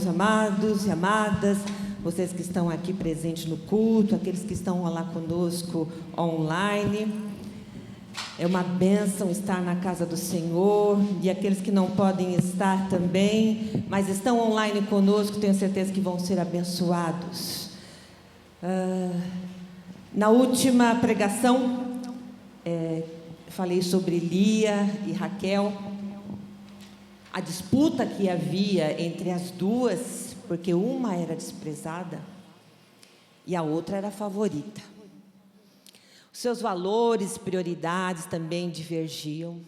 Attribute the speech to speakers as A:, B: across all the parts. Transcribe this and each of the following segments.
A: meus amados e amadas, vocês que estão aqui presentes no culto, aqueles que estão lá conosco online. É uma bênção estar na casa do Senhor, e aqueles que não podem estar também, mas estão online conosco, tenho certeza que vão ser abençoados. Na última pregação, falei sobre Lia e Raquel, a disputa que havia entre as duas, porque uma era desprezada e a outra era a favorita. Os seus valores, prioridades também divergiam.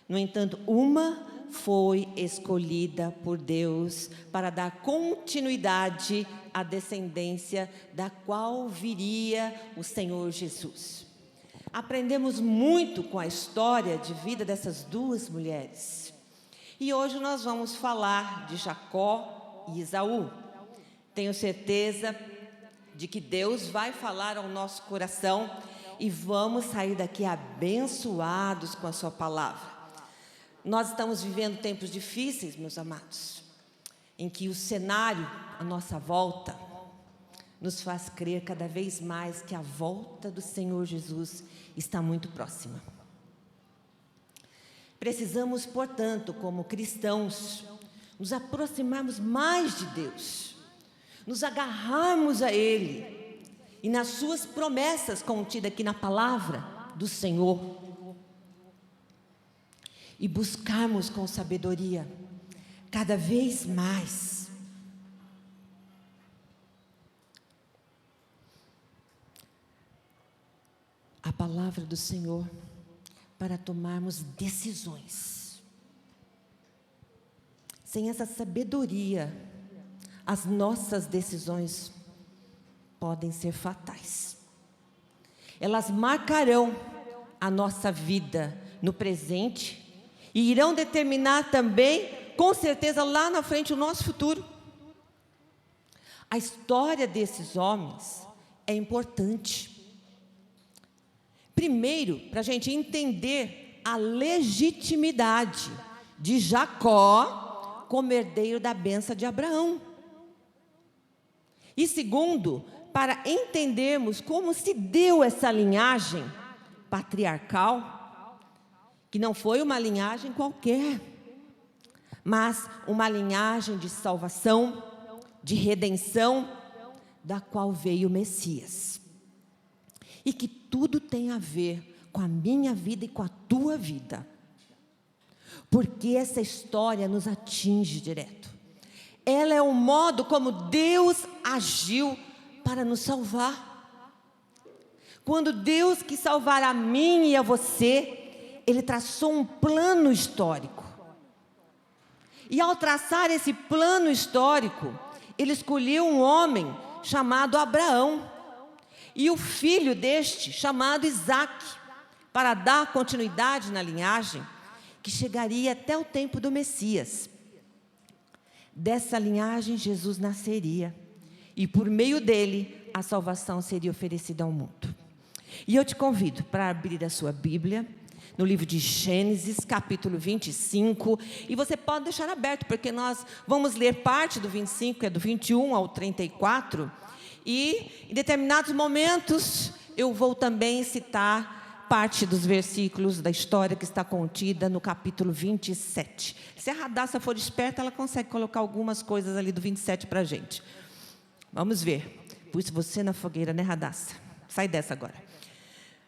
A: No entanto, uma foi escolhida por Deus para dar continuidade à descendência da qual viria o Senhor Jesus. Aprendemos muito com a história de vida dessas duas mulheres. E hoje nós vamos falar de Jacó e Esaú. Tenho certeza de que Deus vai falar ao nosso coração e vamos sair daqui abençoados com a sua palavra. Nós estamos vivendo tempos difíceis, meus amados, em que o cenário à nossa volta nos faz crer cada vez mais que a volta do Senhor Jesus está muito próxima. Precisamos, portanto, como cristãos, nos aproximarmos mais de Deus, nos agarrarmos a Ele e nas suas promessas contidas aqui na palavra do Senhor e buscarmos com sabedoria cada vez mais a palavra do Senhor para tomarmos decisões. Sem essa sabedoria, as nossas decisões podem ser fatais. Elas marcarão a nossa vida no presente e irão determinar também, com certeza, lá na frente, o nosso futuro. A história desses homens é importante. Primeiro, para a gente entender a legitimidade de Jacó como herdeiro da bênção de Abraão. E segundo, para entendermos como se deu essa linhagem patriarcal, que não foi uma linhagem qualquer, mas uma linhagem de salvação, de redenção, da qual veio o Messias. E que tudo tem a ver com a minha vida e com a tua vida. Porque essa história nos atinge direto. Ela é o modo como Deus agiu para nos salvar. Quando Deus quis salvar a mim e a você, Ele traçou um plano histórico. E ao traçar esse plano histórico, Ele escolheu um homem chamado Abraão. E o filho deste, chamado Isaque, para dar continuidade na linhagem, que chegaria até o tempo do Messias. Dessa linhagem, Jesus nasceria, e por meio dele, a salvação seria oferecida ao mundo. E eu te convido para abrir a sua Bíblia, no livro de Gênesis, capítulo 25, e você pode deixar aberto, porque nós vamos ler parte do 25, que é do 21 ao 34, e em determinados momentos eu vou também citar parte dos versículos da história que está contida no capítulo 27. Se a Radassa for esperta, ela consegue colocar algumas coisas ali do 27 para a gente. Vamos ver. Pus você na fogueira, né, Radassa? Sai dessa agora.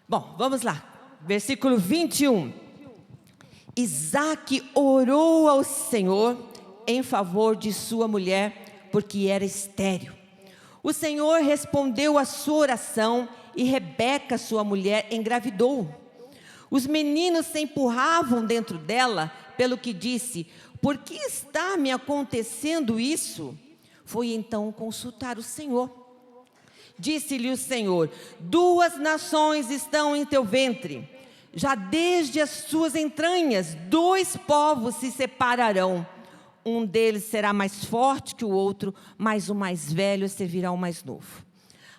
A: Bom, vamos lá. Versículo 21. Isaque orou ao Senhor em favor de sua mulher, porque era estéril. O Senhor respondeu à sua oração e Rebeca, sua mulher, engravidou. Os meninos se empurravam dentro dela, pelo que disse: por que está me acontecendo isso? Foi então consultar o Senhor. Disse-lhe o Senhor: 2 nações estão em teu ventre, já desde as suas entranhas 2 povos se separarão. Um deles será mais forte que o outro, mas o mais velho servirá ao mais novo.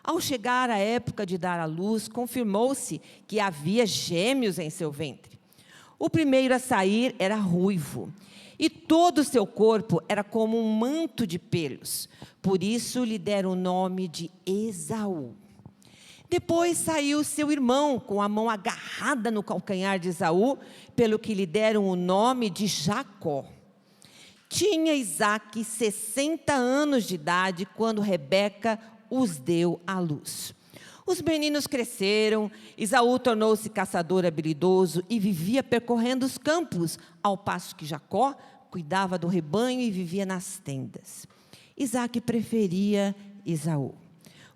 A: Ao chegar a época de dar à luz, confirmou-se que havia gêmeos em seu ventre. O primeiro a sair era ruivo, e todo o seu corpo era como um manto de pelos. Por isso lhe deram o nome de Esaú. Depois saiu seu irmão, com a mão agarrada no calcanhar de Esaú, pelo que lhe deram o nome de Jacó. Tinha Isaque 60 anos de idade, quando Rebeca os deu à luz. Os meninos cresceram, Esaú tornou-se caçador habilidoso e vivia percorrendo os campos, ao passo que Jacó cuidava do rebanho e vivia nas tendas. Isaque preferia Esaú,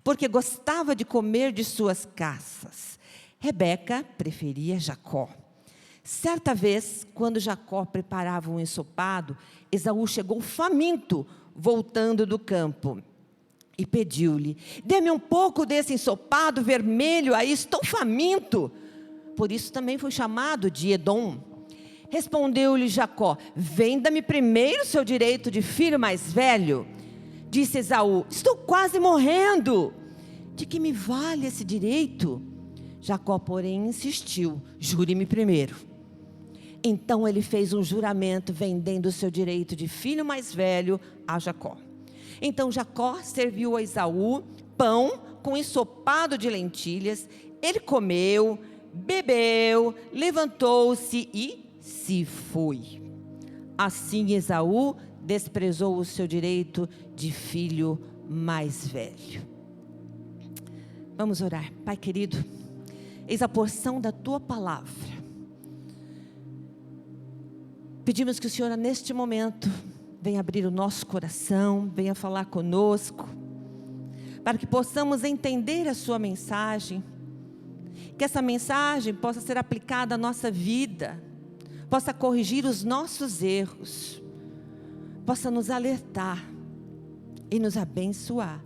A: porque gostava de comer de suas caças. Rebeca preferia Jacó. Certa vez, quando Jacó preparava um ensopado, Esaú chegou faminto, voltando do campo, e pediu-lhe: dê-me um pouco desse ensopado vermelho aí, estou faminto. Por isso também foi chamado de Edom. Respondeu-lhe Jacó: venda-me primeiro seu direito de filho mais velho. Disse Esaú: estou quase morrendo. De que me vale esse direito? Jacó, porém, insistiu: jure-me primeiro. Então ele fez um juramento, vendendo o seu direito de filho mais velho a Jacó. Então Jacó serviu a Esaú pão com ensopado de lentilhas. Ele comeu, bebeu, levantou-se e se foi. Assim Esaú desprezou o seu direito de filho mais velho. Vamos orar. Pai querido, eis a porção da tua palavra. Pedimos que o Senhor, neste momento, venha abrir o nosso coração, venha falar conosco, para que possamos entender a sua mensagem, que essa mensagem possa ser aplicada à nossa vida, possa corrigir os nossos erros, possa nos alertar e nos abençoar.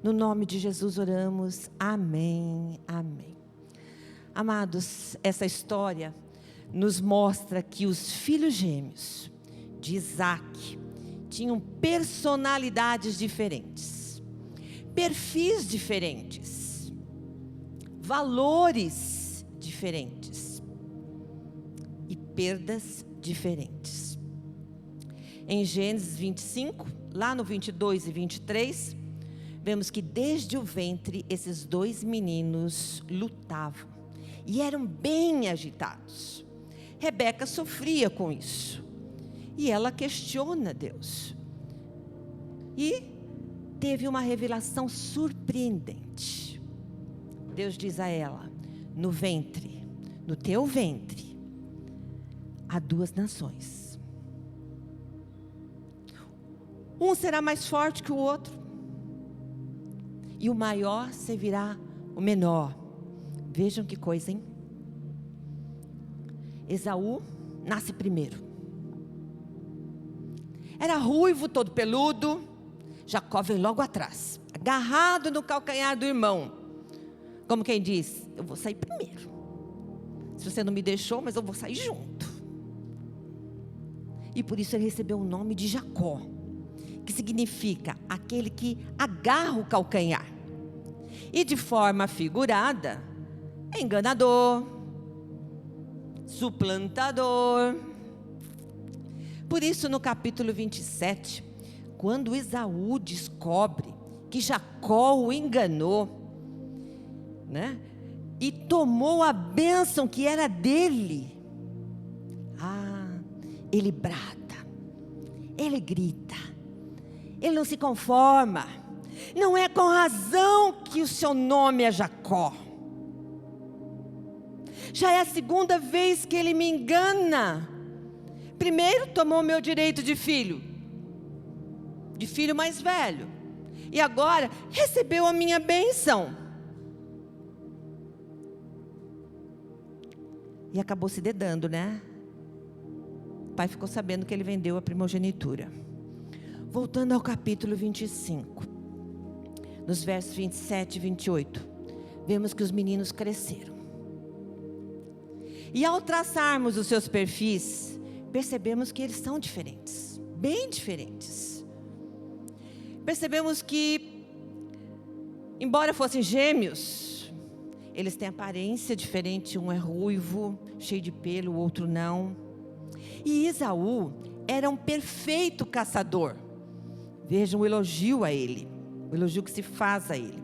A: No nome de Jesus oramos, amém, amém. Amados, essa história nos mostra que os filhos gêmeos de Isaque tinham personalidades diferentes, perfis diferentes, valores diferentes e perdas diferentes. Em Gênesis 25, lá no 22 e 23, vemos que desde o ventre esses dois meninos lutavam e eram bem agitados. Rebeca sofria com isso e ela questiona Deus e teve uma revelação surpreendente. Deus diz a ela: no ventre, no teu ventre, há duas nações. Um será mais forte que o outro, e o maior servirá o menor. Vejam que coisa, hein? Esaú nasce primeiro. Era ruivo, todo peludo. Jacó vem logo atrás, agarrado no calcanhar do irmão, como quem diz: eu vou sair primeiro. Se você não me deixou, mas eu vou sair junto. E por isso ele recebeu o nome de Jacó, que significa aquele que agarra o calcanhar. E de forma figurada, enganador, suplantador. Por isso, no capítulo 27, quando Esaú descobre que Jacó o enganou, né, e tomou a bênção que era dele, ele brada, ele grita, ele não se conforma. Não é com razão que o seu nome é Jacó. Já é a segunda vez que ele me engana. Primeiro tomou meu direito de filho mais velho, e agora recebeu a minha bênção. E acabou se dedando, né? O pai ficou sabendo que ele vendeu a primogenitura. Voltando ao capítulo 25, nos versos 27 e 28, vemos que os meninos cresceram. E ao traçarmos os seus perfis, percebemos que eles são diferentes, bem diferentes. Percebemos que, embora fossem gêmeos, eles têm aparência diferente. Um é ruivo, cheio de pelo, o outro não. E Esaú era um perfeito caçador. Vejam o elogio a ele, o elogio que se faz a ele.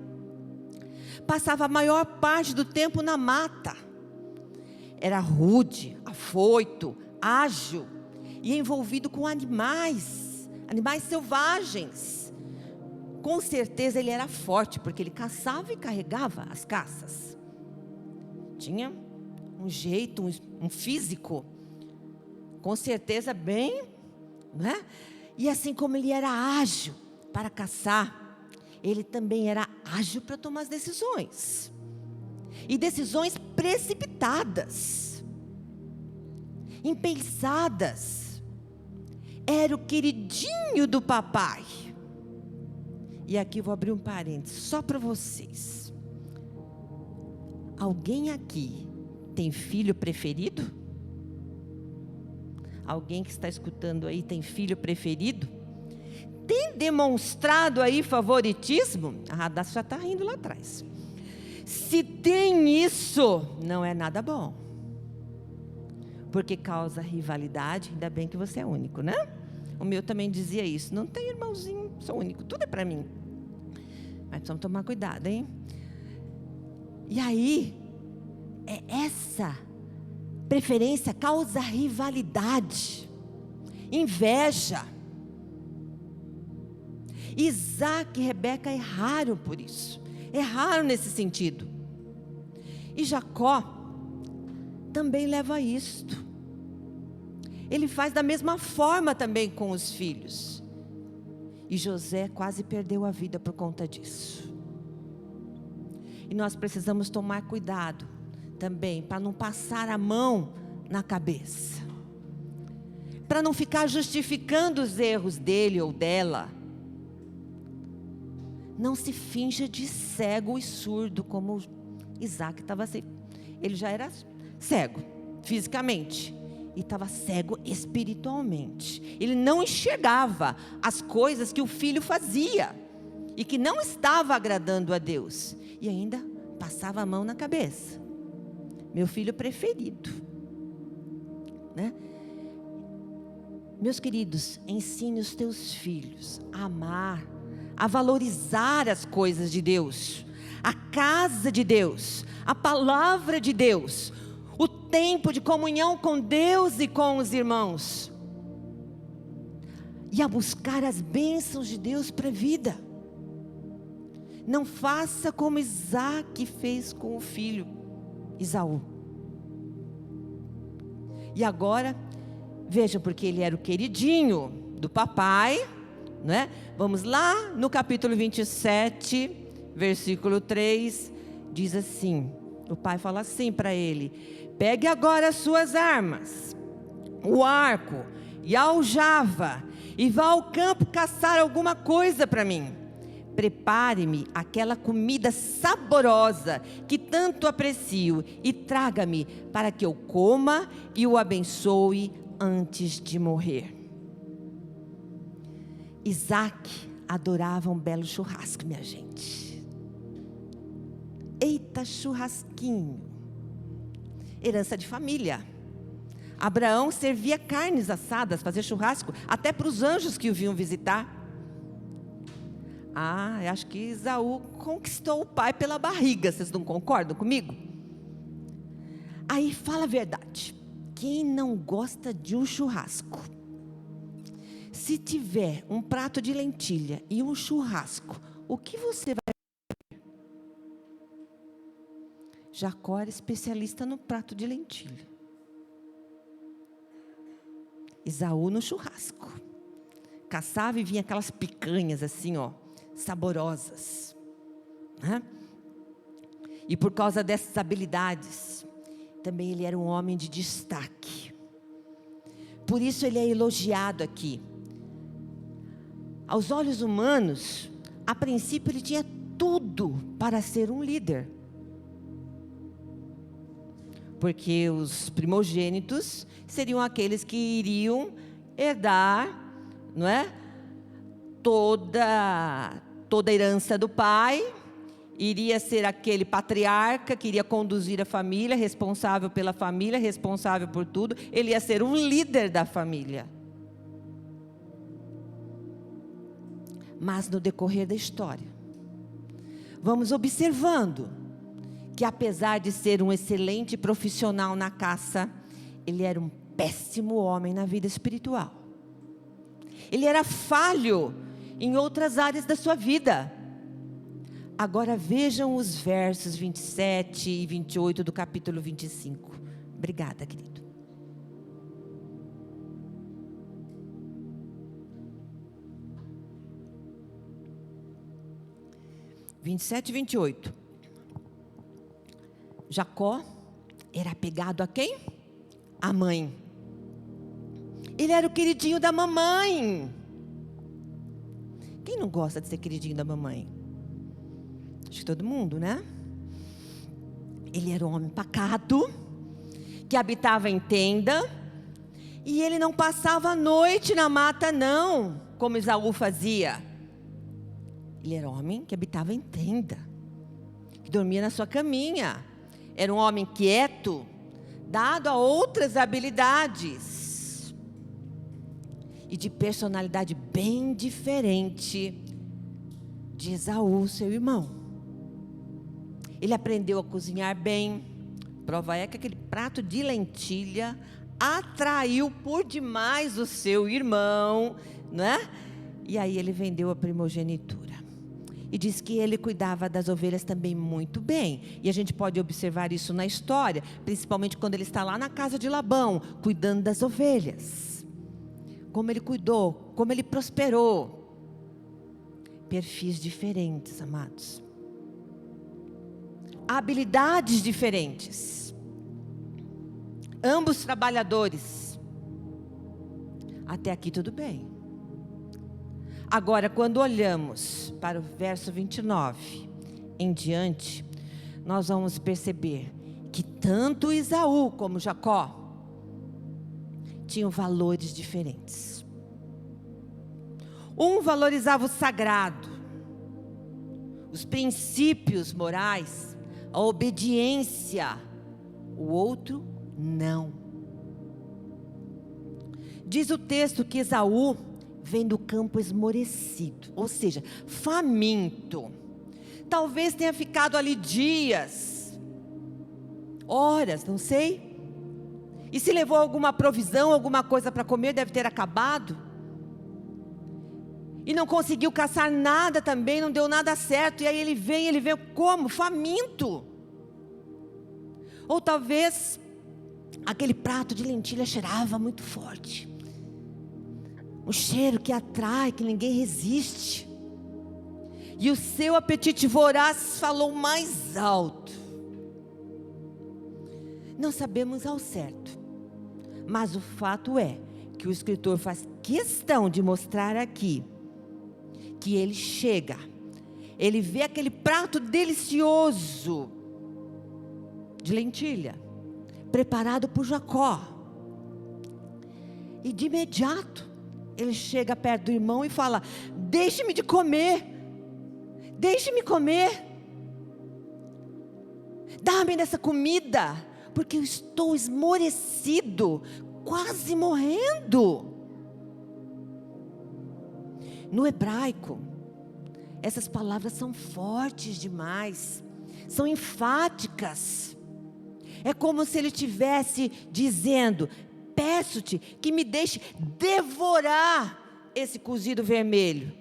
A: Passava a maior parte do tempo na mata. Era rude, afoito, ágil e envolvido com animais selvagens. Com certeza ele era forte, porque ele caçava e carregava as caças. Tinha um jeito, um físico, com certeza bem, né? E assim como ele era ágil para caçar, ele também era ágil para tomar as decisões. E decisões precipitadas, impensadas. Era o queridinho do papai. E aqui vou abrir um parênteses só para vocês. Alguém aqui tem filho preferido? Alguém que está escutando aí tem filho preferido? Tem demonstrado aí favoritismo? A Radassa já está rindo lá atrás. Se tem isso, não é nada bom. Porque causa rivalidade. Ainda bem que você é único, né? O meu também dizia isso. Não tem irmãozinho, sou único, tudo é para mim. Mas precisamos tomar cuidado, hein? E aí, essa preferência causa rivalidade, inveja. Isaac e Rebeca erraram por isso. Erraram nesse sentido. E Jacó também leva a isto. Ele faz da mesma forma também com os filhos. E José quase perdeu a vida por conta disso. E nós precisamos tomar cuidado também, para não passar a mão na cabeça. Para não ficar justificando os erros dele ou dela. Não se finja de cego e surdo, como Isaac estava assim. Ele já era cego, fisicamente. E estava cego espiritualmente. Ele não enxergava as coisas que o filho fazia. E que não estava agradando a Deus. E ainda passava a mão na cabeça. Meu filho preferido. Né? Meus queridos, ensine os teus filhos a amar, a valorizar as coisas de Deus, a casa de Deus, a palavra de Deus, o tempo de comunhão com Deus e com os irmãos, e a buscar as bênçãos de Deus para a vida. Não faça como Isaac fez com o filho Esaú. E agora, vejam, porque ele era o queridinho do papai, né? Vamos lá no capítulo 27, versículo 3, diz assim, o pai fala assim para ele: pegue agora as suas armas, o arco e a aljava, e vá ao campo caçar alguma coisa para mim. Prepare-me aquela comida saborosa que tanto aprecio e traga-me para que eu coma e o abençoe antes de morrer. Isaac adorava um belo churrasco, minha gente. Eita, churrasquinho. Herança de família. Abraão servia carnes assadas, fazia churrasco, até para os anjos que o vinham visitar. Eu acho que Esaú conquistou o pai pela barriga, vocês não concordam comigo? Aí fala a verdade. Quem não gosta de um churrasco? Se tiver um prato de lentilha e um churrasco, o que você vai fazer? Jacó era especialista no prato de lentilha. Esaú no churrasco. Caçava e vinha aquelas picanhas assim, ó, saborosas. Né? E por causa dessas habilidades, também ele era um homem de destaque. Por isso ele é elogiado aqui. Aos olhos humanos, a princípio ele tinha tudo para ser um líder. Porque os primogênitos seriam aqueles que iriam herdar, não é? Toda a herança do pai. Iria ser aquele patriarca que iria conduzir a família, responsável pela família, responsável por tudo. Ele ia ser um líder da família. Mas no decorrer da história, vamos observando que apesar de ser um excelente profissional na caça, ele era um péssimo homem na vida espiritual. Ele era falho em outras áreas da sua vida. Agora vejam os versos 27 e 28 do capítulo 25. Obrigada, querido. (27 e 28). Jacó era apegado a quem? A mãe. Ele era o queridinho da mamãe. Quem não gosta de ser queridinho da mamãe? Acho que todo mundo, né? Ele era um homem pacato, que habitava em tenda, e ele não passava a noite na mata não, como Esaú fazia. Ele era um homem que habitava em tenda, que dormia na sua caminha. Era um homem quieto, dado a outras habilidades, e de personalidade bem diferente de Esaú, seu irmão. Ele aprendeu a cozinhar bem. Prova é que aquele prato de lentilha atraiu por demais o seu irmão, né? E aí ele vendeu a primogenitura. E diz que ele cuidava das ovelhas também muito bem. E a gente pode observar isso na história, principalmente quando ele está lá na casa de Labão, cuidando das ovelhas. Como ele cuidou, como ele prosperou. Perfis diferentes, amados. Habilidades diferentes. Ambos trabalhadores. Até aqui tudo bem. Agora, quando olhamos para o verso 29 em diante, nós vamos perceber que tanto Esaú como Jacó tinham valores diferentes. Um valorizava o sagrado, os princípios morais, a obediência. O outro, não. Diz o texto que Esaú vem do campo esmorecido, ou seja, faminto. Talvez tenha ficado ali dias, horas, não sei. E se levou alguma provisão, alguma coisa para comer, deve ter acabado. E não conseguiu caçar nada também, não deu nada certo. E aí ele veio como? Faminto. Ou talvez aquele prato de lentilha cheirava muito forte. Um cheiro que atrai, que ninguém resiste. E o seu apetite voraz falou mais alto. Não sabemos ao certo, mas o fato é que o escritor faz questão de mostrar aqui que ele chega, ele vê aquele prato delicioso de lentilha, preparado por Jacó, e de imediato ele chega perto do irmão e fala: deixe-me de comer, deixe-me comer, dá-me dessa comida, porque eu estou esmorecido, quase morrendo. No hebraico, essas palavras são fortes demais, são enfáticas. É como se ele estivesse dizendo: peço-te que me deixe devorar esse cozido vermelho,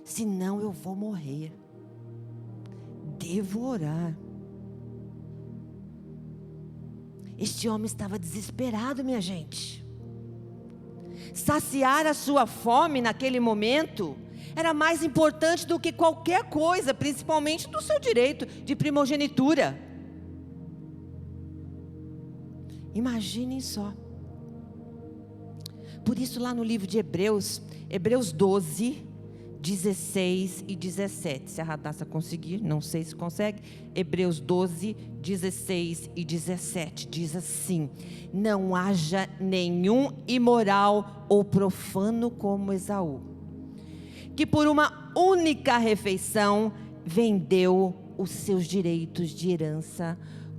A: senão eu vou morrer. Devorar. Este homem estava desesperado, minha gente. Saciar a sua fome naquele momento era mais importante do que qualquer coisa, principalmente do seu direito de primogenitura. Imaginem só. Por isso lá no livro de Hebreus 12, 16 e 17. Se a Radassa conseguir, não sei se consegue. Hebreus 12, 16 e 17. Diz assim: não haja nenhum imoral ou profano como Esaú, que por uma única refeição vendeu os seus direitos de herança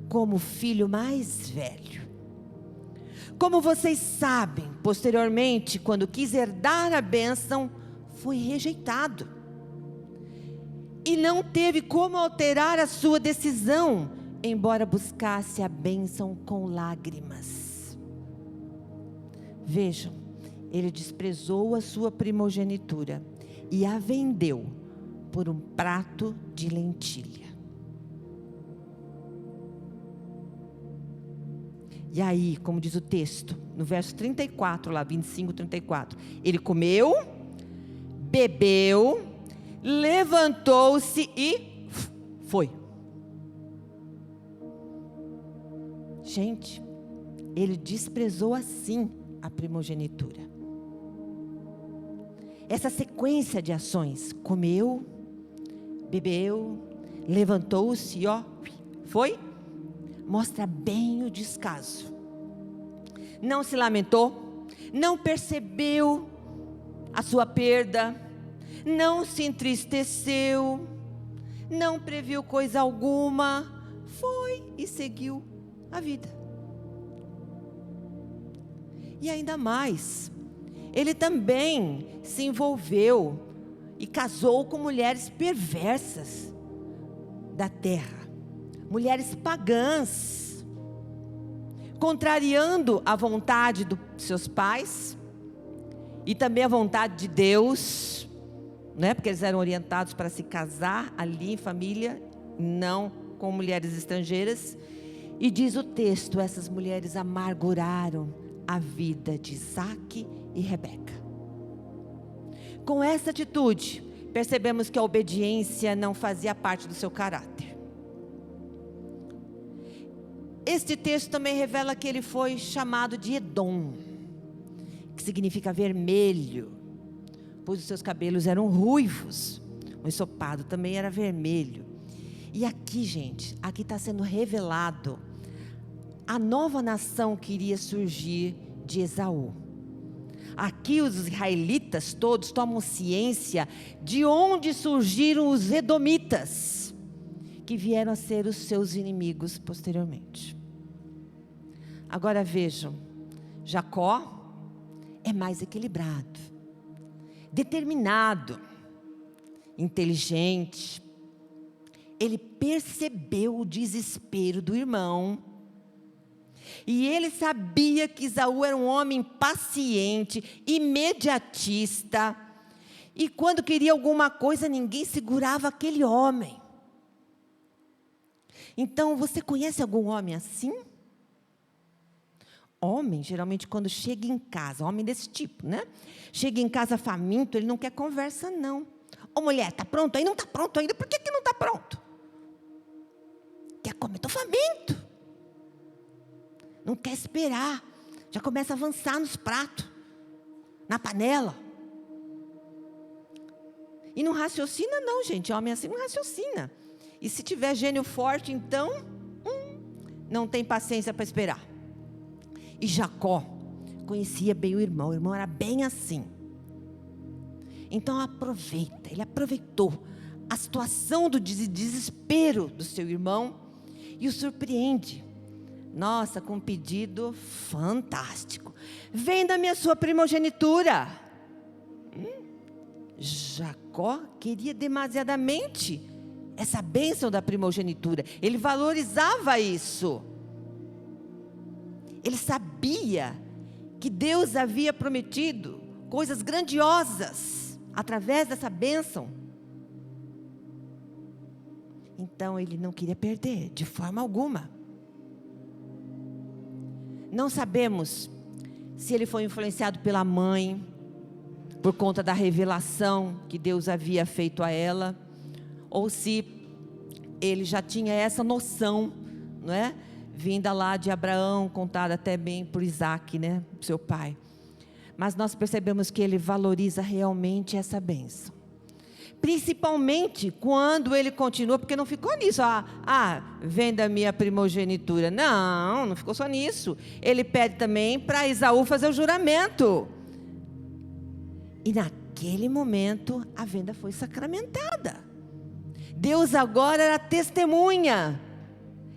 A: como filho mais velho. Como vocês sabem, posteriormente, quando quis herdar a bênção, foi rejeitado. E não teve como alterar a sua decisão, embora buscasse a bênção com lágrimas. Vejam, ele desprezou a sua primogenitura e a vendeu por um prato de lentilha. E aí, como diz o texto, no verso 34, lá 25, 34, ele comeu, bebeu, levantou-se e foi. Gente, ele desprezou assim a primogenitura. Essa sequência de ações, comeu, bebeu, levantou-se e foi, mostra bem o descaso. Não se lamentou, não percebeu a sua perda, não se entristeceu, não previu coisa alguma, foi e seguiu a vida. E ainda mais, ele também se envolveu e casou com mulheres perversas da terra, mulheres pagãs, contrariando a vontade dos seus pais e também a vontade de Deus, né? Porque eles eram orientados para se casar ali em família, não com mulheres estrangeiras. E diz o texto, essas mulheres amarguraram a vida de Isaque e Rebeca. Com essa atitude, percebemos que a obediência não fazia parte do seu caráter. Este texto também revela que ele foi chamado de Edom, que significa vermelho, pois os seus cabelos eram ruivos, o ensopado também era vermelho. E aqui, gente, aqui está sendo revelado a nova nação que iria surgir de Esaú. Aqui os israelitas todos tomam ciência de onde surgiram os edomitas, que vieram a ser os seus inimigos posteriormente. Agora vejam, Jacó é mais equilibrado, determinado, inteligente. Ele percebeu o desespero do irmão. E ele sabia que Esaú era um homem paciente, imediatista. E quando queria alguma coisa, ninguém segurava aquele homem. Então, você conhece algum homem assim? Homem, geralmente, quando chega em casa, homem desse tipo, né? Chega em casa faminto, ele não quer conversa, não. Ô mulher, está pronto aí? Não está pronto ainda? Por que não está pronto? Quer comer? Estou faminto. Não quer esperar. Já começa a avançar nos pratos, na panela. E não raciocina não, gente. Homem assim não raciocina. E se tiver gênio forte, então, não tem paciência para esperar. E Jacó conhecia bem o irmão era bem assim. Então ele aproveitou a situação do desespero do seu irmão e o surpreende. Nossa, com um pedido fantástico. Venda-me a sua primogenitura. Jacó queria demasiadamente essa bênção da primogenitura. Ele valorizava isso. Ele sabia que Deus havia prometido coisas grandiosas através dessa bênção. Então ele não queria perder de forma alguma. Não sabemos se ele foi influenciado pela mãe, por conta da revelação que Deus havia feito a ela, ou se ele já tinha essa noção, não é? Vinda lá de Abraão, contada até bem por Isaque, né? Seu pai. Mas nós percebemos que ele valoriza realmente essa bênção. Principalmente quando ele continua, porque não ficou nisso, venda-me a primogenitura. Não ficou só nisso. Ele pede também para Esaú fazer o juramento. E naquele momento, a venda foi sacramentada. Deus agora era testemunha.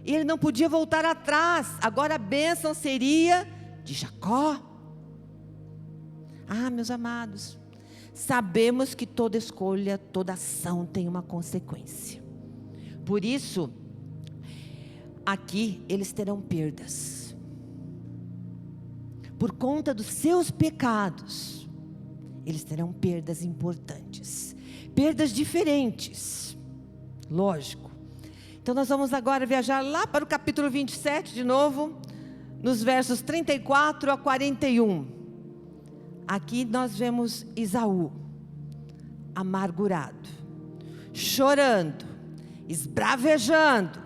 A: E ele não podia voltar atrás. Agora a bênção seria de Jacó. Meus amados, sabemos que toda escolha, toda ação tem uma consequência. Por isso, aqui eles terão perdas. Por conta dos seus pecados, eles terão perdas importantes. Perdas diferentes, lógico. Então nós vamos agora viajar lá para o capítulo 27 de novo, nos versos 34 a 41. Aqui nós vemos Esaú, amargurado, chorando, esbravejando,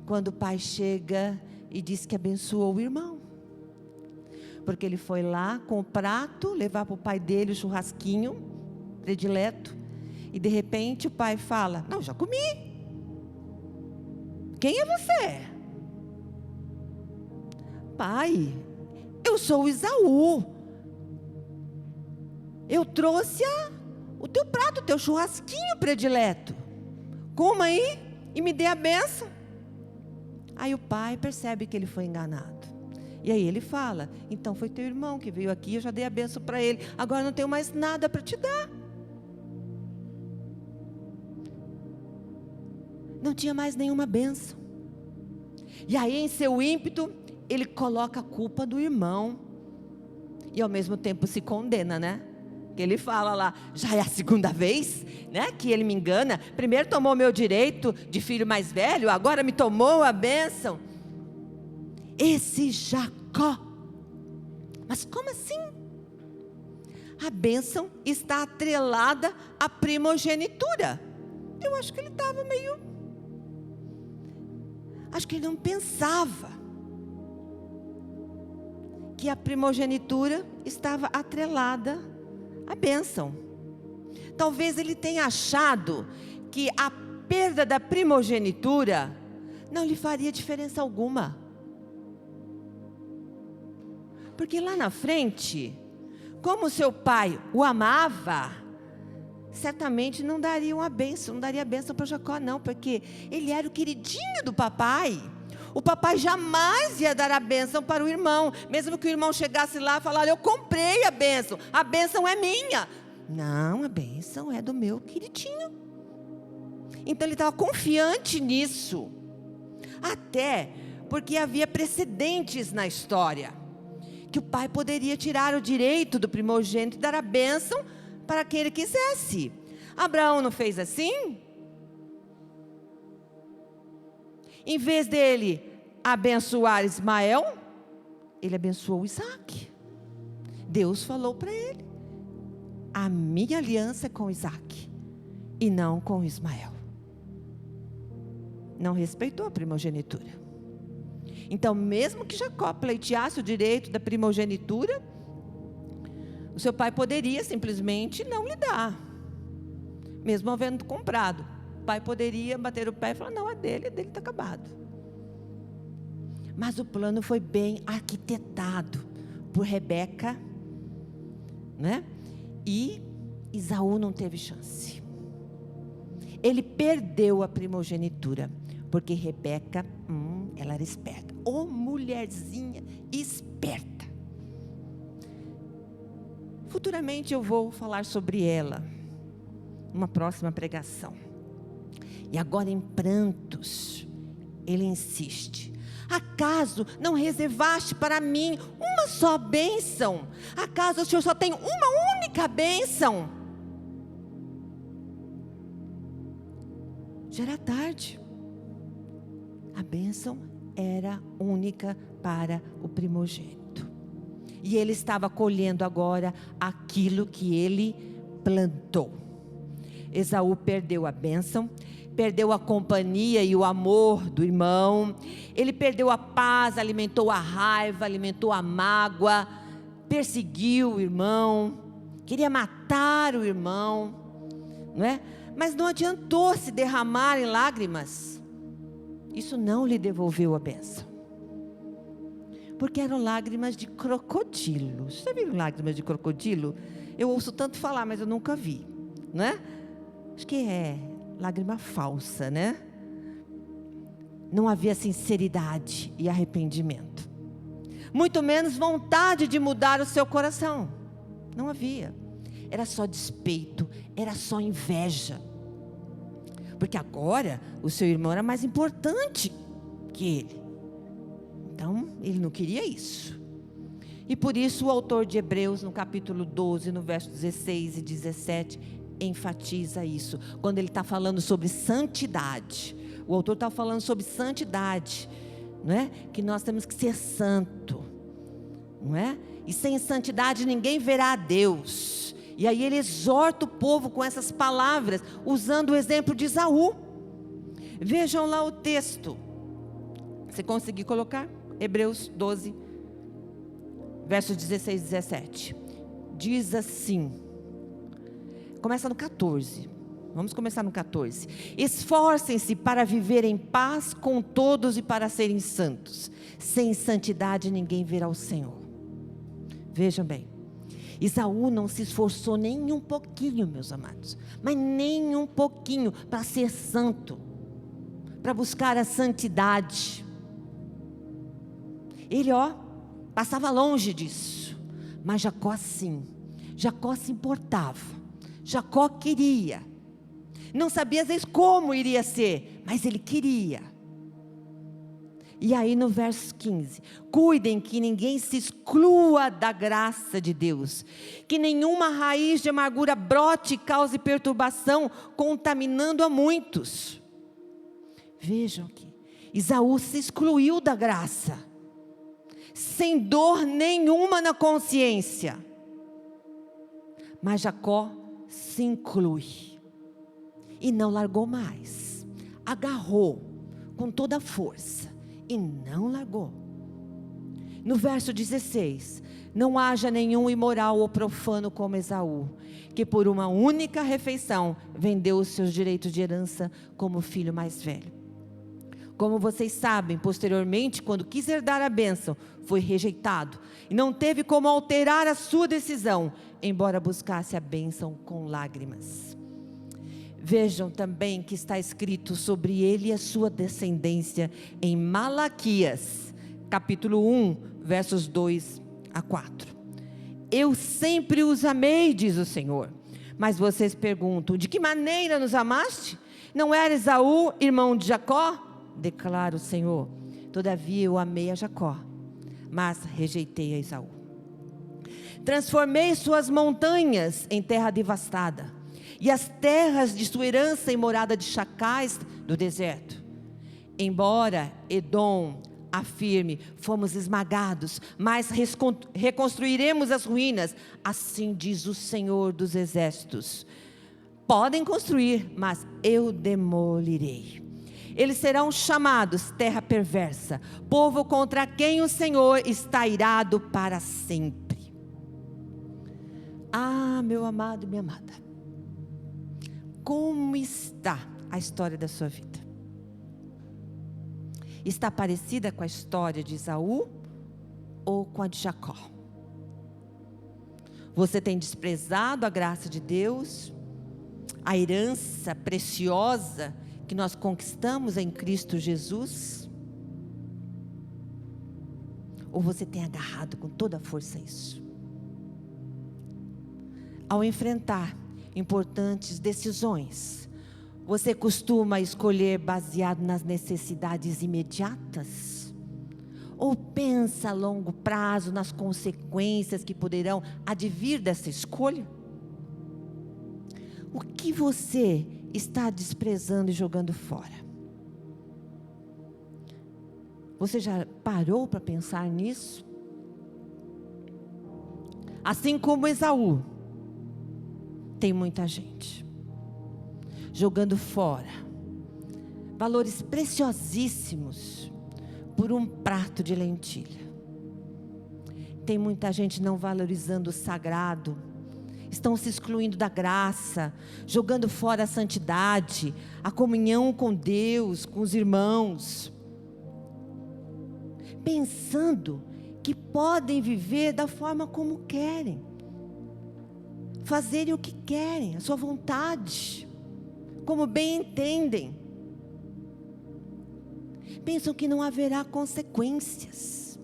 A: quando o pai chega e diz que abençoou o irmão. Porque ele foi lá com o prato, levar para o pai dele o churrasquinho predileto, e de repente o pai fala: não, já comi. Quem é você? Pai, eu sou o Esaú. Eu trouxe o teu prato, o teu churrasquinho predileto. Coma aí e me dê a bênção. Aí o pai percebe que ele foi enganado. E aí ele fala: então foi teu irmão que veio aqui, eu já dei a bênção para ele. Agora não tenho mais nada para te dar. Não tinha mais nenhuma bênção. E aí, em seu ímpeto, ele coloca a culpa do irmão. E ao mesmo tempo se condena, né? Que ele fala lá: já é a segunda vez, né, que ele me engana. Primeiro tomou meu direito de filho mais velho, agora me tomou a bênção. Esse Jacó. Mas como assim? A bênção está atrelada à primogenitura. Eu acho que ele estava meio... acho que ele não pensava que a primogenitura estava atrelada à bênção. Talvez ele tenha achado que a perda da primogenitura não lhe faria diferença alguma. Porque lá na frente, como seu pai o amava, certamente não daria uma bênção, não daria bênção para Jacó não, porque ele era o queridinho do papai. O papai jamais ia dar a bênção para o irmão, mesmo que o irmão chegasse lá e falasse: eu comprei a bênção é minha. Não, a bênção é do meu queridinho. Então ele estava confiante nisso, até porque havia precedentes na história, que o pai poderia tirar o direito do primogênito e dar a bênção para quem ele quisesse. Abraão não fez assim? Em vez dele abençoar Ismael, ele abençoou Isaac. Deus falou para ele: a minha aliança é com Isaac e não com Ismael. Não respeitou a primogenitura. Então, mesmo que Jacó pleiteasse o direito da primogenitura, o seu pai poderia simplesmente não lhe dar, mesmo havendo comprado. O pai poderia bater o pé e falar: não, é dele está acabado. Mas o plano foi bem arquitetado por Rebeca, né? E Esaú não teve chance. Ele perdeu a primogenitura, porque Rebeca, ela era esperta. Ô mulherzinha esperta. Futuramente eu vou falar sobre ela, numa próxima pregação. E agora, em prantos, ele insiste: acaso não reservaste para mim uma só bênção? Acaso o Senhor só tem uma única bênção? Já era tarde. A bênção era única para o primogênito. E ele estava colhendo agora aquilo que ele plantou. Esaú perdeu a bênção, perdeu a companhia e o amor do irmão. Ele perdeu a paz, alimentou a raiva, alimentou a mágoa, perseguiu o irmão, queria matar o irmão, não é? Mas não adiantou se derramar em lágrimas. Isso não lhe devolveu a bênção, porque eram lágrimas de crocodilo. Vocês já viram lágrimas de crocodilo? Eu ouço tanto falar, mas eu nunca vi, não é? Acho que é lágrima falsa, né? Não havia sinceridade e arrependimento, muito menos vontade de mudar o seu coração. Não havia. era só despeito, era só inveja. Porque agora o seu irmão era mais importante que ele. Então, ele não queria isso. E por isso o autor de Hebreus, no capítulo 12, no verso 16 e 17, enfatiza isso. Quando ele está falando sobre santidade. O autor está falando sobre santidade, não é? Que nós temos que ser santo, não é? E sem santidade ninguém verá a Deus. E aí ele exorta o povo com essas palavras, usando o exemplo de Esaú. Vejam lá o texto. Você conseguir colocar? Hebreus 12, versos 16 e 17. Diz assim, começa no 14. Vamos começar no 14. Esforcem-se para viver em paz com todos e para serem santos. Sem santidade ninguém verá o Senhor. Vejam bem, Esaú não se esforçou nem um pouquinho, meus amados, mas nem um pouquinho para ser santo, para buscar a santidade. Ele, passava longe disso. Mas Jacó sim, Jacó se importava, Jacó queria. Não sabia às vezes como iria ser, mas ele queria. E aí no verso 15, cuidem que ninguém se exclua da graça de Deus, que nenhuma raiz de amargura brote e cause perturbação, contaminando a muitos. Vejam aqui, Esaú se excluiu da graça, sem dor nenhuma na consciência. Mas Jacó se inclui, e não largou mais, agarrou com toda a força, e não largou. No verso 16, não haja nenhum imoral ou profano como Esaú, que por uma única refeição vendeu os seus direitos de herança como filho mais velho. Como vocês sabem, posteriormente, quando quis herdar a bênção, foi rejeitado, e não teve como alterar a sua decisão, embora buscasse a bênção com lágrimas. Vejam também que está escrito sobre ele e a sua descendência em Malaquias, capítulo 1, versos 2 a 4. Eu sempre os amei, diz o Senhor. Mas vocês perguntam, de que maneira nos amaste? Não era Esaú, irmão de Jacó? Declara o Senhor. Todavia eu amei a Jacó, mas rejeitei a Esaú. Transformei suas montanhas em terra devastada, e as terras de sua herança em morada de chacais do deserto. Embora Edom afirme, fomos esmagados, mas reconstruiremos as ruínas, assim diz o Senhor dos exércitos. Podem construir, mas eu demolirei. Eles serão chamados terra perversa, povo contra quem o Senhor está irado para sempre. Ah, meu amado e minha amada, como está a história da sua vida? Está parecida com a história de Esaú ou com a de Jacó? Você tem desprezado a graça de Deus, a herança preciosa que nós conquistamos em Cristo Jesus? Ou você tem agarrado com toda a força isso? Ao enfrentar importantes decisões, você costuma escolher baseado nas necessidades imediatas? Ou pensa a longo prazo nas consequências que poderão advir dessa escolha? O que você está desprezando e jogando fora? Você já parou para pensar nisso? Assim como Esaú, tem muita gente jogando fora valores preciosíssimos por um prato de lentilha. Tem muita gente não valorizando o sagrado, estão se excluindo da graça, jogando fora a santidade, a comunhão com Deus, com os irmãos, pensando que podem viver da forma como querem, fazerem o que querem, a sua vontade, como bem entendem. Pensam que não haverá consequências.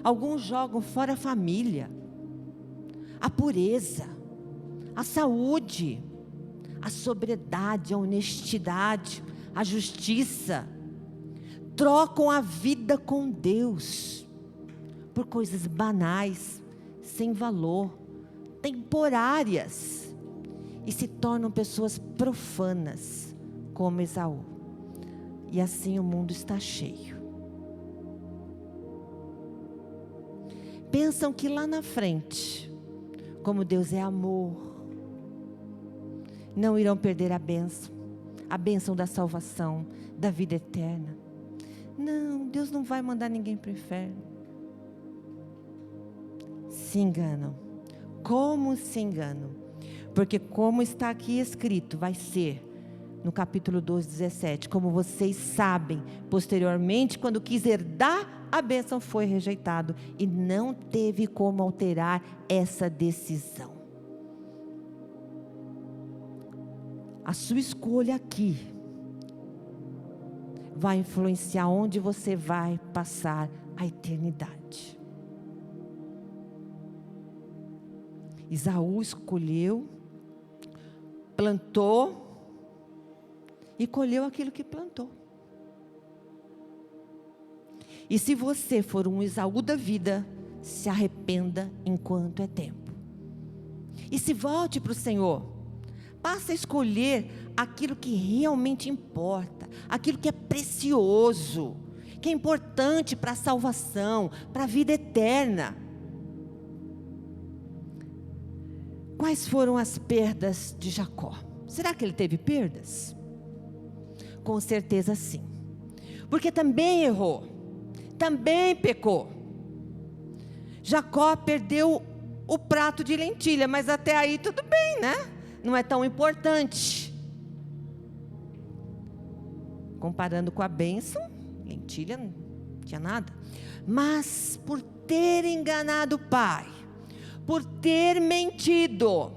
A: Alguns jogam fora a família, a pureza, a saúde, a sobriedade, a honestidade, a justiça. Trocam a vida com Deus por coisas banais, sem valor, temporárias, e se tornam pessoas profanas, como Esaú. E assim o mundo está cheio. Pensam que lá na frente, como Deus é amor, não irão perder a bênção da salvação, da vida eterna. Não, Deus não vai mandar ninguém para o inferno. Se enganam. Como se enganam? Porque como está aqui escrito, vai ser no capítulo 12, 17, como vocês sabem, posteriormente, quando quis herdar a bênção, foi rejeitado e não teve como alterar essa decisão. A sua escolha aqui vai influenciar onde você vai passar a eternidade. Esaú escolheu, plantou e colheu aquilo que plantou. E se você for um Esaú da vida, se arrependa enquanto é tempo. E se volte para o Senhor. Passa a escolher aquilo que realmente importa, aquilo que é precioso, que é importante para a salvação, para a vida eterna. Quais foram as perdas de Jacó? Será que ele teve perdas? Com certeza sim. Porque também errou, também pecou. Jacó perdeu o prato de lentilha, mas até aí tudo bem, né? Não é tão importante. Comparando com a bênção, lentilha não tinha nada. Mas por ter enganado o pai, por ter mentido,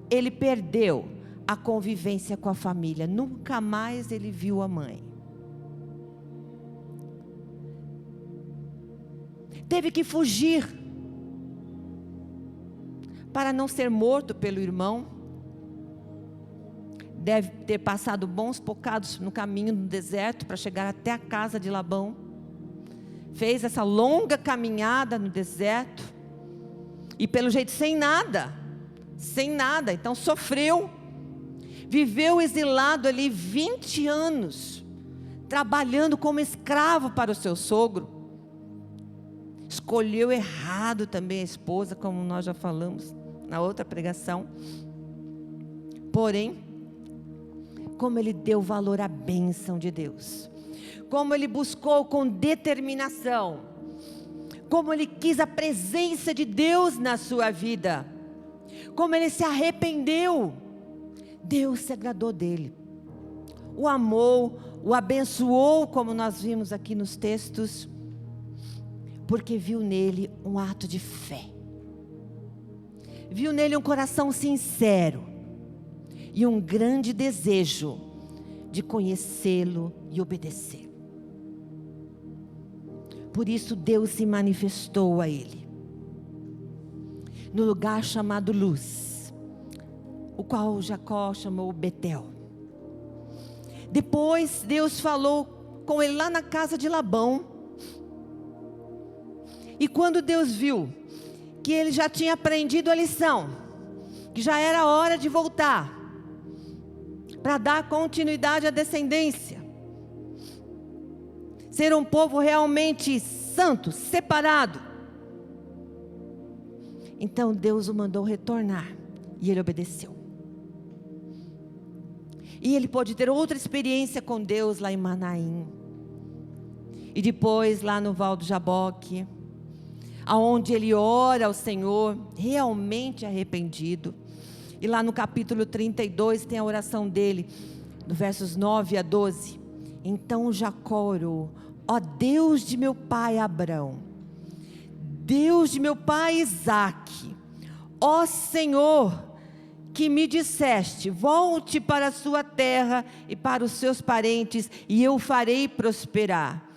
A: ele perdeu a convivência com a família. Nunca mais ele viu a mãe. Teve que fugir para não ser morto pelo irmão. Deve ter passado bons bocados no caminho no deserto para chegar até a casa de Labão. Fez essa longa caminhada no deserto. E pelo jeito sem nada, então sofreu, viveu exilado ali 20 anos, trabalhando como escravo para o seu sogro. Escolheu errado também a esposa, como nós já falamos na outra pregação. Porém, como ele deu valor à bênção de Deus, como ele buscou com determinação, como ele quis a presença de Deus na sua vida, como ele se arrependeu, Deus se agradou dele, o amou, o abençoou, como nós vimos aqui nos textos, porque viu nele um ato de fé, viu nele um coração sincero, e um grande desejo de conhecê-lo e obedecer. Por isso Deus se manifestou a ele, no lugar chamado Luz, o qual Jacó chamou Betel. Depois Deus falou com ele lá na casa de Labão, e quando Deus viu que ele já tinha aprendido a lição, que já era hora de voltar, para dar continuidade à descendência, ser um povo realmente santo, separado. Então Deus o mandou retornar, e ele obedeceu. E ele pôde ter outra experiência com Deus lá em Manaim, e depois lá no Val do Jaboque, aonde ele ora ao Senhor, realmente arrependido. E lá no capítulo 32 tem a oração dele, no versos 9 a 12. Então Jacó orou: ó Deus de meu pai Abraão, Deus de meu pai Isaque, ó Senhor, que me disseste, volte para a sua terra e para os seus parentes, e eu farei prosperar.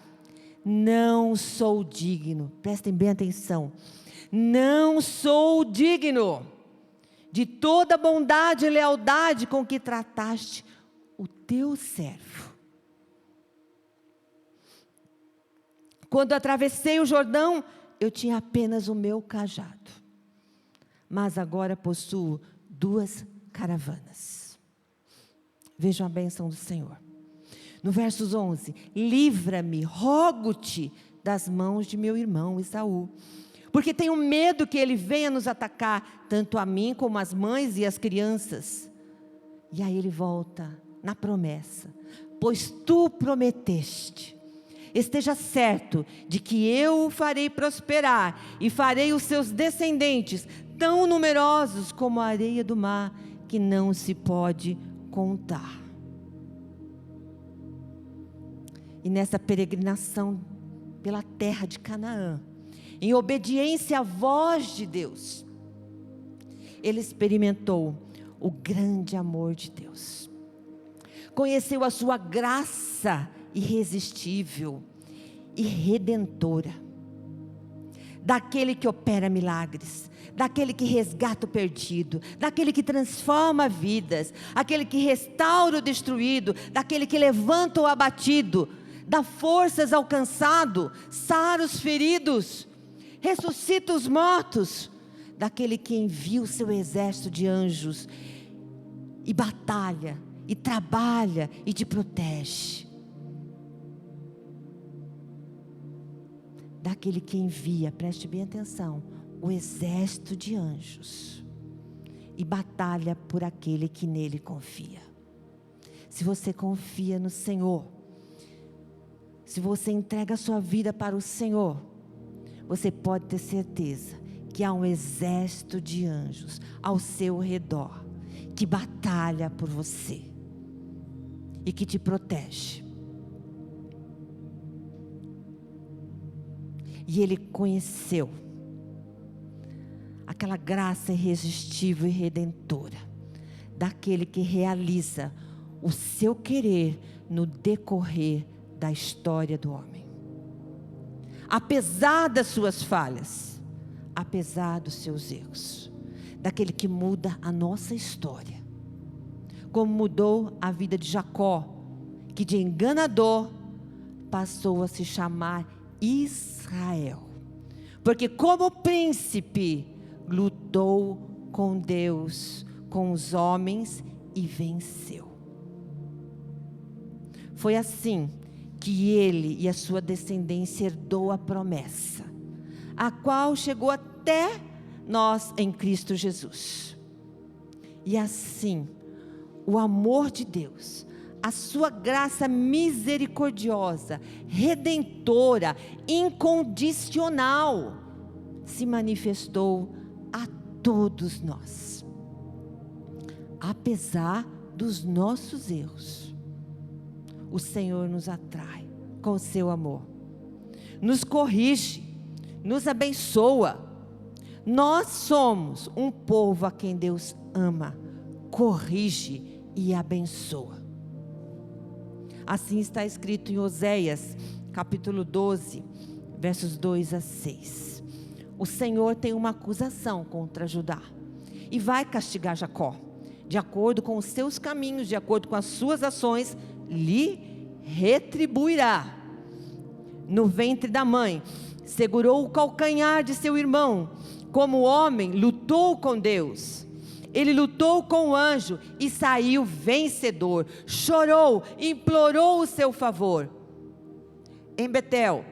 A: Não sou digno, prestem bem atenção, não sou digno de toda a bondade e lealdade com que trataste o teu servo. Quando atravessei o Jordão, eu tinha apenas o meu cajado, mas agora possuo 2 caravanas. Vejam a bênção do Senhor. No versos 11, livra-me, rogo-te, das mãos de meu irmão Esaú, porque tenho medo que ele venha nos atacar, tanto a mim como as mães e as crianças. E aí ele volta na promessa: pois tu prometeste, esteja certo de que eu o farei prosperar, e farei os seus descendentes tão numerosos como a areia do mar, que não se pode contar. E nessa peregrinação pela terra de Canaã, em obediência à voz de Deus, ele experimentou o grande amor de Deus. Conheceu a sua graça irresistível e redentora, daquele que opera milagres, daquele que resgata o perdido, daquele que transforma vidas, aquele que restaura o destruído, daquele que levanta o abatido, dá forças ao cansado, sara os feridos, ressuscita os mortos, daquele que envia o seu exército de anjos e batalha, e trabalha e te protege. Daquele que envia, preste bem atenção, o exército de anjos e batalha por aquele que nele confia. Se você confia no Senhor, se você entrega a sua vida para o Senhor, você pode ter certeza que há um exército de anjos ao seu redor, que batalha por você e que te protege. E ele conheceu aquela graça irresistível e redentora, daquele que realiza o seu querer no decorrer da história do homem. Apesar das suas falhas, apesar dos seus erros, daquele que muda a nossa história, como mudou a vida de Jacó, que de enganador passou a se chamar Israel, porque como príncipe lutou com Deus, com os homens e venceu. Foi assim que ele e a sua descendência herdou a promessa, a qual chegou até nós em Cristo Jesus. E assim, o amor de Deus, a sua graça misericordiosa, redentora, incondicional, se manifestou a todos nós. Apesar dos nossos erros, o Senhor nos atrai com o seu amor, nos corrige, nos abençoa. Nós somos um povo a quem Deus ama, corrige e abençoa. Assim está escrito em Oséias, capítulo 12, versos 2 a 6. O Senhor tem uma acusação contra Judá e vai castigar Jacó, de acordo com os seus caminhos, de acordo com as suas ações, lhe retribuirá. No ventre da mãe, segurou o calcanhar de seu irmão, como homem lutou com Deus. Ele lutou com o anjo e saiu vencedor, chorou, implorou o seu favor. Em Betel,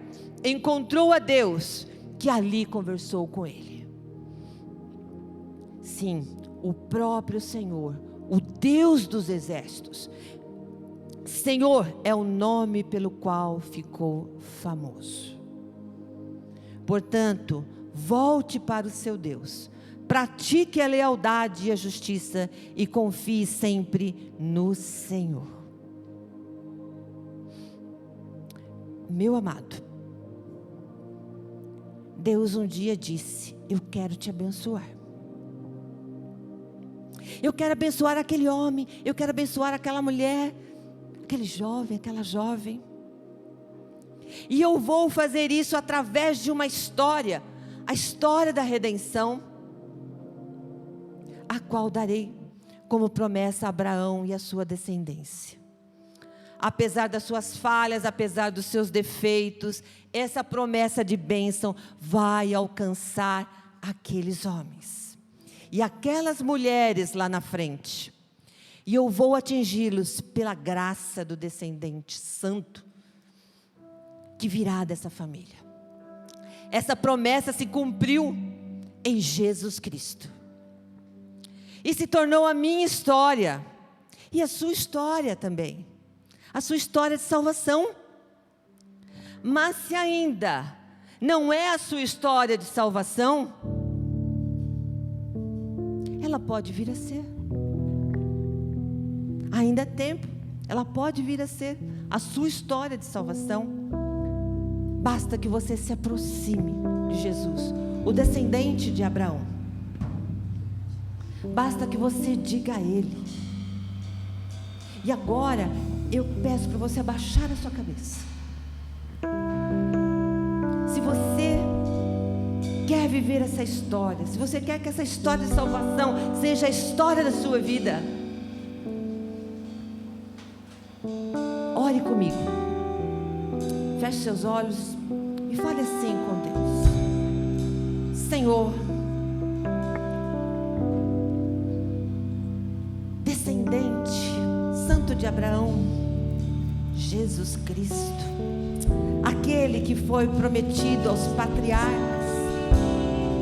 A: encontrou a Deus, que ali conversou com ele. Sim, o próprio Senhor, o Deus dos exércitos. Senhor é o nome pelo qual ficou famoso. Portanto, volte para o seu Deus, pratique a lealdade e a justiça e confie sempre no Senhor. Meu amado, Deus um dia disse: eu quero te abençoar. Eu quero abençoar aquele homem, eu quero abençoar aquela mulher, aquele jovem, aquela jovem. E eu vou fazer isso através de uma história, a história da redenção, a qual darei como promessa a Abraão e a sua descendência. Apesar das suas falhas, apesar dos seus defeitos, essa promessa de bênção vai alcançar aqueles homens e aquelas mulheres lá na frente. E eu vou atingi-los pela graça do descendente santo que virá dessa família. Essa promessa se cumpriu em Jesus Cristo. E se tornou a minha história e a sua história também. A sua história de salvação. Mas se ainda não é a sua história de salvação, ela pode vir a ser. Ainda é tempo, ela pode vir a ser a sua história de salvação. Basta que você se aproxime de Jesus, o descendente de Abraão. Basta que você diga a Ele. E agora, eu peço para você abaixar a sua cabeça. Se você quer viver essa história, se você quer que essa história de salvação seja a história da sua vida, ore comigo. Feche seus olhos e fale assim com Deus: Senhor, descendente santo de Abraão, Jesus Cristo, aquele que foi prometido aos patriarcas,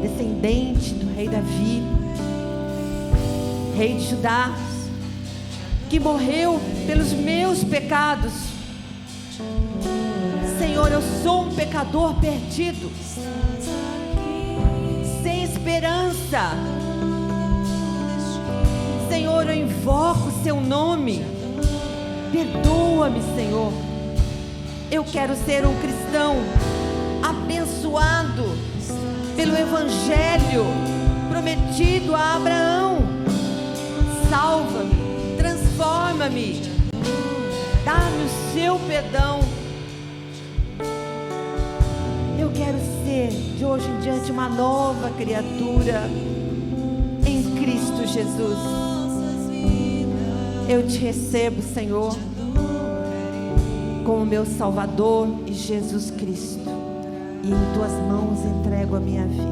A: descendente do rei Davi, rei de Judá, que morreu pelos meus pecados. Senhor, eu sou um pecador perdido, sem esperança. Senhor, eu invoco o seu nome. Perdoa-me, Senhor. Eu quero ser um cristão abençoado pelo evangelho prometido a Abraão. Salva-me, transforma-me, dá-me o seu perdão. Eu quero ser de hoje em diante uma nova criatura em Cristo Jesus. Eu te recebo, Senhor, como meu Salvador e Jesus Cristo, e em tuas mãos entrego a minha vida.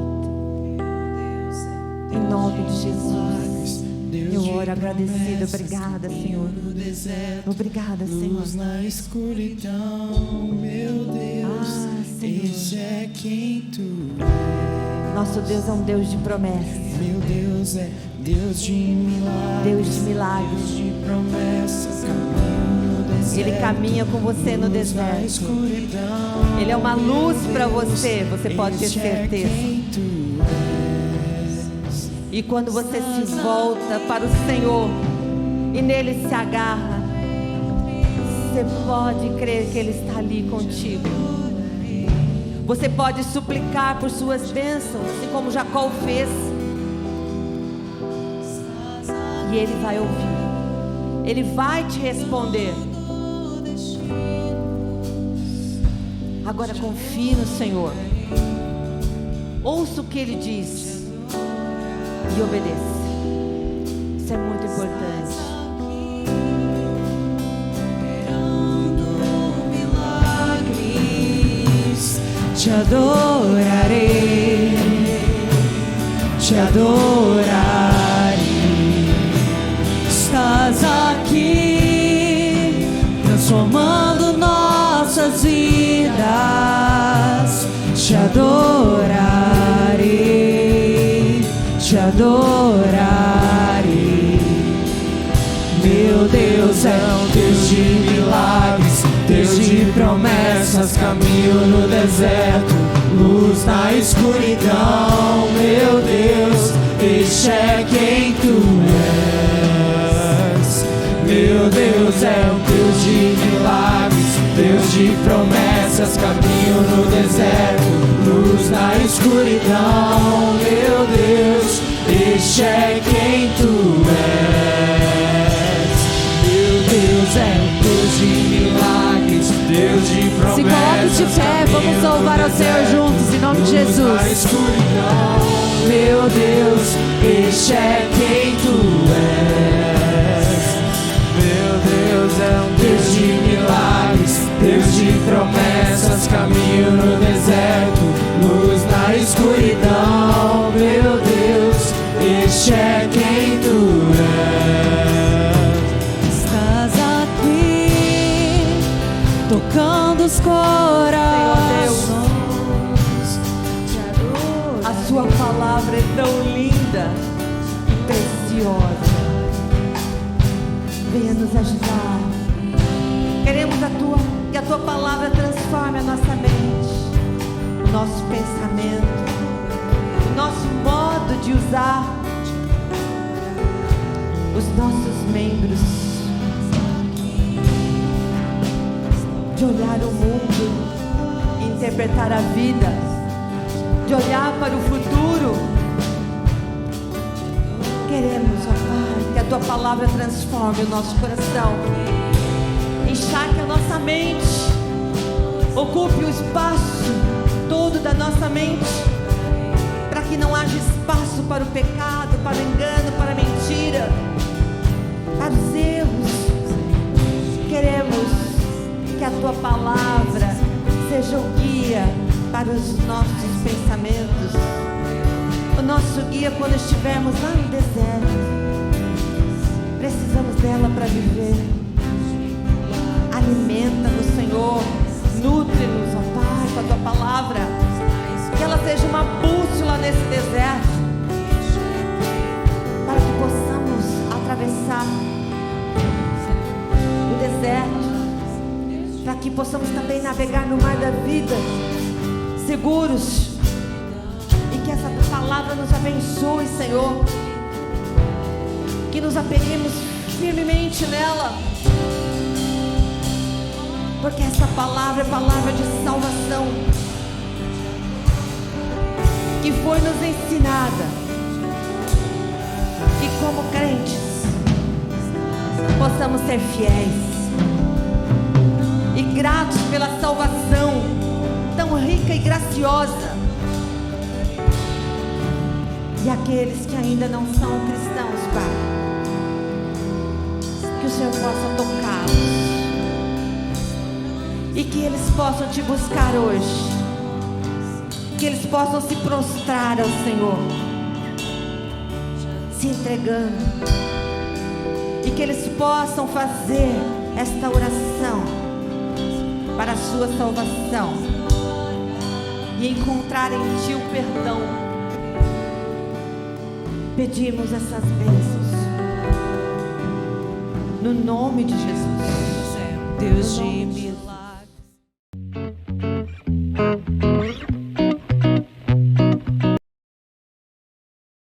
A: Em nome de Jesus, eu oro agradecida. Obrigada, Senhor. Obrigada, Senhor.
B: Na escuridão, meu Deus, esse é quem tu és.
A: Nosso Deus é um Deus de promessas.
B: Meu Deus é Deus de milagres.
A: Deus de milagres.
B: Deus de promessas, caminho no deserto.
A: Ele caminha com você no deserto. Ele é uma luz para você, você pode ter certeza. E quando você se volta para o Senhor e nele se agarra, você pode crer que Ele está ali contigo. Você pode suplicar por suas bênçãos, assim como Jacó fez. E Ele vai ouvir. Ele vai te responder. Agora confie no Senhor. Ouça o que Ele diz e obedeça. Isso é muito importante.
B: Te adorarei, te adorarei. Estás aqui, transformando nossas vidas. Te adorarei, te adorarei. Meu Deus é um Deus de milagres, Deus de promessas, caminho no deserto, luz na escuridão. Meu Deus, este é quem tu és. Meu Deus é um Deus de milagres, Deus de promessas, caminho no deserto, luz na escuridão. Meu Deus, este é quem tu és. Meu Deus é um Deus de milagres, Deus de promessas.
C: Se coloque de pé, vamos louvar ao Senhor juntos, em nome de Jesus.
B: Na escuridão. meu Deus, este é quem tu és. Meu Deus é um Deus de milagres, Deus de promessas, caminho no deserto, luz na escuridão. Meu Deus, este é quem tu és.
C: Estás aqui, tocando os corações.
A: A sua palavra é tão linda e preciosa. Venha nos ajudar. Queremos que a tua palavra transforme a nossa mente, o nosso pensamento, o nosso modo de usar os nossos membros, de olhar o mundo, interpretar a vida, de olhar para o futuro. Queremos, ó Pai, que a tua palavra transforme o nosso coração, encharque a nossa mente, ocupe o espaço todo da nossa mente, para que não haja espaço para o pecado, para o engano, para a mentira, para os erros. Queremos que a tua palavra seja o guia para os nossos pensamentos, o nosso guia quando estivermos lá no deserto. Precisamos dela para viver. Alimenta-nos, Senhor, nutre-nos, ó Pai, com a tua palavra, que ela seja uma bússola nesse deserto, para que possamos atravessar o deserto, para que possamos também navegar no mar da vida seguros, e que essa palavra nos abençoe, Senhor, que nos apeguemos firmemente nela, porque essa palavra é palavra de salvação, que foi nos ensinada, que como crentes possamos ser fiéis e gratos pela salvação tão rica e graciosa. E aqueles que ainda não são cristãos, Pai, que o Senhor possa tocá-los e que eles possam te buscar hoje, que eles possam se prostrar ao Senhor, se entregando, e que eles possam fazer esta oração para a sua salvação e encontrar em Ti o perdão. Pedimos essas bênçãos no nome de Jesus.
C: Deus de milagres.